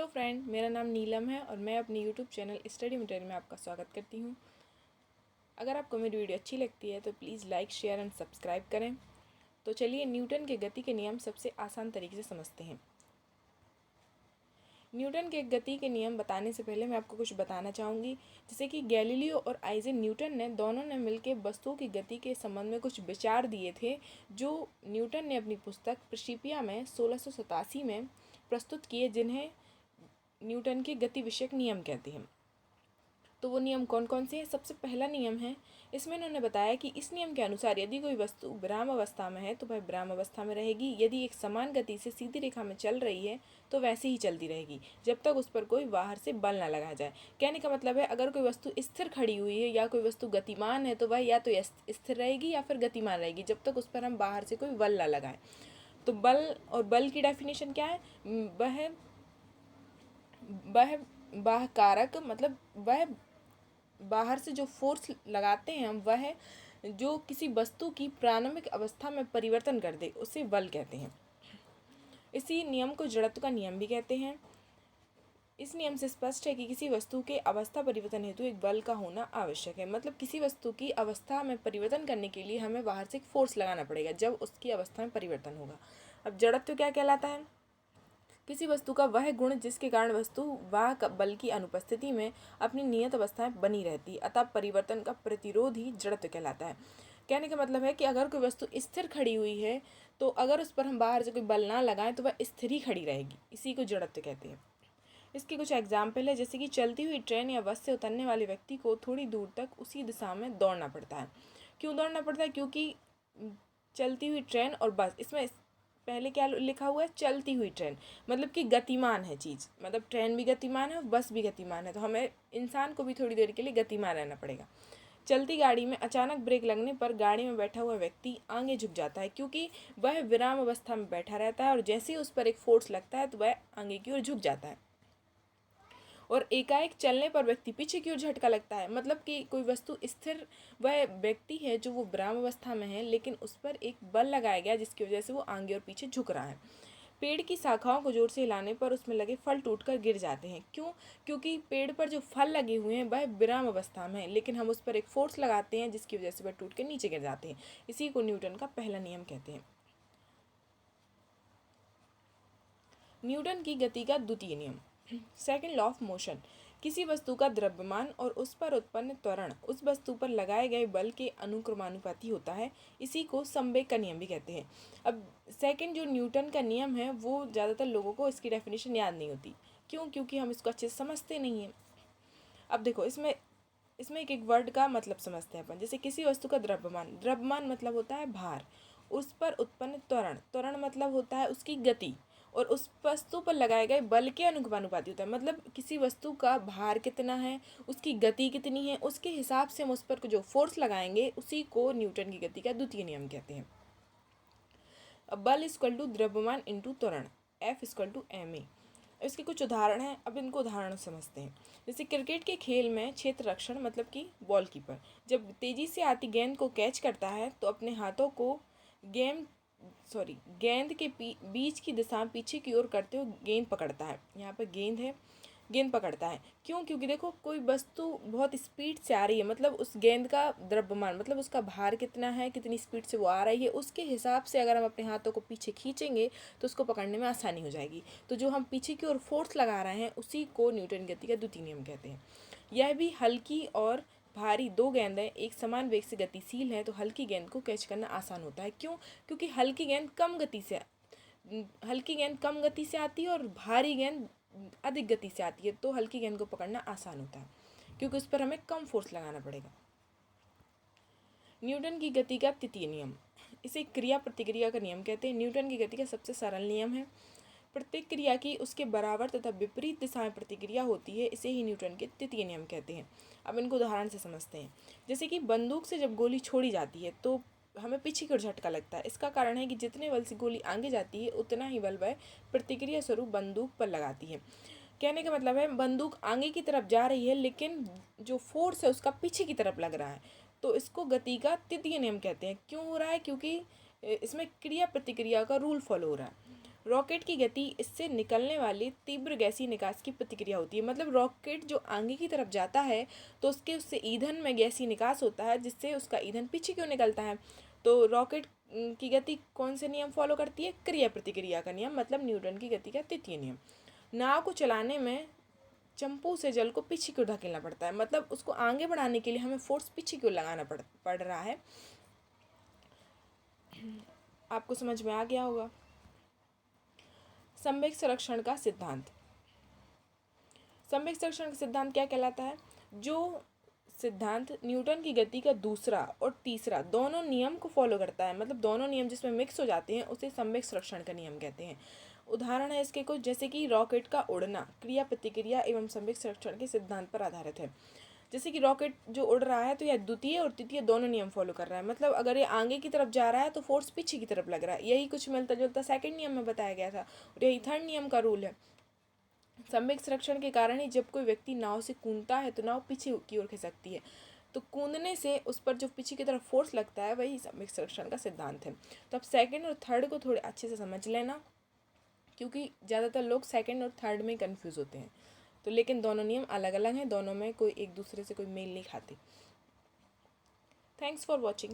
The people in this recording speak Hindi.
फ्रेंड, मेरा नाम नीलम है और मैं अपनी यूट्यूब चैनल स्टडी मटेरियल में आपका स्वागत करती हूँ। अगर आपको मेरी वीडियो अच्छी लगती है तो please like, share and subscribe करें। तो चलिए न्यूटन के गति के नियम सबसे आसान तरीके से समझते हैं। न्यूटन के गति के नियम बताने से पहले मैं आपको कुछ बताना चाहूँगी। जैसे कि गैलीलियो और आइजैक न्यूटन ने दोनों ने मिलकर वस्तुओं की गति के संबंध में कुछ विचार दिए थे, जो न्यूटन ने अपनी पुस्तक प्रिंसिपिया में 1687 में प्रस्तुत किए, जिन्हें न्यूटन के गति विषयक नियम कहते हैं। तो वो नियम कौन कौन से हैं? सबसे पहला नियम है, इसमें उन्होंने बताया कि इस नियम के अनुसार यदि कोई वस्तु विराम अवस्था में है तो वह विराम अवस्था में रहेगी। यदि एक समान गति से सीधी रेखा में चल रही है तो वैसे ही चलती रहेगी जब तक उस पर कोई बाहर से बल ना लगाया जाए। कहने का मतलब है, अगर कोई वस्तु स्थिर खड़ी हुई है या कोई वस्तु गतिमान है तो वह या तो स्थिर रहेगी या फिर गतिमान रहेगी जब तक उस पर हम बाहर से कोई बल ना लगाएं। तो बल और बल की डेफिनेशन क्या है? वह बाह्य कारक, मतलब वह बाहर से जो फोर्स लगाते हैं हम, वह जो किसी वस्तु की प्रारंभिक अवस्था में परिवर्तन कर दे उसे बल कहते हैं। इसी नियम को जड़त्व का नियम भी कहते हैं। इस नियम से स्पष्ट है कि किसी वस्तु के अवस्था परिवर्तन हेतु एक बल का होना आवश्यक है। मतलब किसी वस्तु की अवस्था में परिवर्तन करने के लिए हमें बाहर से एक फोर्स लगाना पड़ेगा जब उसकी अवस्था में परिवर्तन होगा। अब जड़त्व क्या कहलाता है? किसी वस्तु का वह गुण जिसके कारण वस्तु वह बल की अनुपस्थिति में अपनी नियत अवस्था में बनी रहती, अतः परिवर्तन का प्रतिरोध ही जड़त्व कहलाता है। कहने का मतलब है कि अगर कोई वस्तु स्थिर खड़ी हुई है तो अगर उस पर हम बाहर से कोई बल ना लगाएं तो वह स्थिर ही खड़ी रहेगी। इसी को जड़त्व कहते हैं। इसके कुछ एग्जाम्पल है, जैसे कि चलती हुई ट्रेन या बस से उतरने वाले व्यक्ति को थोड़ी दूर तक उसी दिशा में दौड़ना पड़ता है। क्यों दौड़ना पड़ता है? क्योंकि चलती हुई ट्रेन और बस, इसमें पहले क्या लिखा हुआ है? चलती हुई ट्रेन, मतलब कि गतिमान है चीज़, मतलब ट्रेन भी गतिमान है और बस भी गतिमान है, तो हमें इंसान को भी थोड़ी देर के लिए गतिमान रहना पड़ेगा। चलती गाड़ी में अचानक ब्रेक लगने पर गाड़ी में बैठा हुआ व्यक्ति आगे झुक जाता है, क्योंकि वह विराम अवस्था में बैठा रहता है और जैसे ही उस पर एक फोर्स लगता है तो वह आगे की ओर झुक जाता है। और एकाएक चलने पर व्यक्ति पीछे की ओर झटका लगता है, मतलब कि कोई वस्तु स्थिर, वह व्यक्ति है जो वो विराम अवस्था में है लेकिन उस पर एक बल लगाया गया जिसकी वजह से वो आगे और पीछे झुक रहा है। पेड़ की शाखाओं को जोर से हिलाने पर उसमें लगे फल टूटकर गिर जाते हैं। क्यों? क्योंकि पेड़ पर जो फल लगे हुए हैं वह विराम अवस्था में है, लेकिन हम उस पर एक फोर्स लगाते हैं जिसकी वजह से वह टूट कर नीचे गिर जाते हैं। इसी को न्यूटन का पहला नियम कहते हैं। न्यूटन की गति का द्वितीय नियम, सेकंड लॉ ऑफ मोशन। किसी वस्तु का द्रव्यमान और उस पर उत्पन्न त्वरण उस वस्तु पर लगाए गए बल के अनुक्रमानुपाती होता है। इसी को संवेग का नियम भी कहते हैं। अब सेकंड जो न्यूटन का नियम है वो ज़्यादातर लोगों को इसकी डेफिनेशन याद नहीं होती। क्यों? क्योंकि हम इसको अच्छे से समझते नहीं हैं। अब देखो, इसमें इसमें एक एक वर्ड का मतलब समझते हैं अपन। जैसे किसी वस्तु का द्रव्यमान, द्रव्यमान मतलब होता है भार, उस पर उत्पन्न त्वरण, त्वरण मतलब होता है उसकी गति, और उस वस्तु पर लगाए गए बल के अनुपाती होता है। मतलब किसी वस्तु का भार कितना है, उसकी गति कितनी है, उसके हिसाब से हम उस पर जो फोर्स लगाएंगे उसी को न्यूटन की गति का द्वितीय नियम कहते हैं। अब बल इक्वल टू द्रव्यमान इंटू त्वरण, F इक्वल टू ma। इसके कुछ उदाहरण हैं, अब इनको उदाहरण समझते हैं। जैसे क्रिकेट के खेल में क्षेत्र रक्षण, मतलब कि बॉलकीपर जब तेजी से आती गेंद को कैच करता है तो अपने हाथों को गेंद के बीच की दिशा पीछे की ओर करते हुए गेंद पकड़ता है। यहाँ पर गेंद है, गेंद पकड़ता है। क्यों? क्योंकि देखो, कोई वस्तु बहुत स्पीड से आ रही है, मतलब उस गेंद का द्रव्यमान, मतलब उसका भार कितना है, कितनी स्पीड से वो आ रही है, उसके हिसाब से अगर हम अपने हाथों को पीछे खींचेंगे तो उसको पकड़ने में आसानी हो जाएगी। तो जो हम पीछे की ओर फोर्स लगा रहे हैं उसी को न्यूटन गति का द्वितीय नियम कहते हैं। यह भी हल्की और भारी दो गेंदें एक समान वेग से गतिशील है तो हल्की गेंद को कैच करना आसान होता है। क्यों? क्योंकि हल्की गेंद कम गति से आती है और भारी गेंद अधिक गति से आती है, तो हल्की गेंद को पकड़ना आसान होता है क्योंकि उस पर हमें कम फोर्स लगाना पड़ेगा। न्यूटन की गति का तृतीय नियम, इसे क्रिया प्रतिक्रिया का नियम कहते हैं। न्यूटन की गति का सबसे सरल नियम है। प्रत्येक क्रिया की उसके बराबर तथा विपरीत दिशा में प्रतिक्रिया होती है, इसे ही न्यूटन के तृतीय नियम कहते हैं। अब इनको उदाहरण से समझते हैं। जैसे कि बंदूक से जब गोली छोड़ी जाती है तो हमें पीछे की ओर झटका लगता है। इसका कारण है कि जितने बल से गोली आगे जाती है उतना ही बल वह प्रतिक्रिया स्वरूप बंदूक पर लगाती है। कहने का मतलब है, बंदूक आगे की तरफ जा रही है लेकिन जो फोर्स है उसका पीछे की तरफ लग रहा है, तो इसको गति का तृतीय नियम कहते हैं। क्यों हो रहा है? क्योंकि इसमें क्रिया प्रतिक्रिया का रूल फॉलो हो रहा है। रॉकेट की गति इससे निकलने वाली तीव्र गैसीय निकास की प्रतिक्रिया होती है। मतलब रॉकेट जो आगे की तरफ जाता है तो उससे ईंधन में गैसीय निकास होता है, जिससे उसका ईंधन पीछे क्यों निकलता है। तो रॉकेट की गति कौन से नियम फॉलो करती है, क्रिया प्रतिक्रिया का नियम, मतलब न्यूटन की गति का तृतीय नियम। नाव को चलाने में चंपू से जल को पीछे क्यों धकेलना पड़ता है, मतलब उसको आगे बढ़ाने के लिए हमें फोर्स पीछे क्यों लगाना पड़ रहा है। आपको समझ में आ गया होगा। संवेग संरक्षण का सिद्धांत। संवेग संरक्षण का सिद्धांत क्या कहलाता है, जो सिद्धांत न्यूटन की गति का दूसरा और तीसरा दोनों नियम को फॉलो करता है, मतलब दोनों नियम जिसमें मिक्स हो जाते हैं उसे संवेग संरक्षण का नियम कहते हैं। उदाहरण है इसके कुछ, जैसे कि रॉकेट का उड़ना क्रिया प्रतिक्रिया एवं संवेग संरक्षण के सिद्धांत पर आधारित है। जैसे कि रॉकेट जो उड़ रहा है तो यह द्वितीय और तृतीय दोनों नियम फॉलो कर रहा है, मतलब अगर ये आगे की तरफ जा रहा है तो फोर्स पीछे की तरफ लग रहा है। यही कुछ मिलता जुलता सेकंड नियम में बताया गया था, और यही थर्ड नियम का रूल है। संवेग संरक्षण के कारण ही जब कोई व्यक्ति नाव से कूदता है तो नाव पीछे की ओर खिसकती है। तो कूदने से उस पर जो पीछे की तरफ फोर्स लगता है वही संवेग संरक्षण का सिद्धांत है। तो अब सेकंड और थर्ड को थोड़े अच्छे से समझ लेना, क्योंकि ज़्यादातर लोग सेकंड और थर्ड में कंफ्यूज होते हैं। तो लेकिन दोनों नियम अलग अलग हैं, दोनों में कोई एक दूसरे से कोई मेल नहीं खाते। Thanks for watching.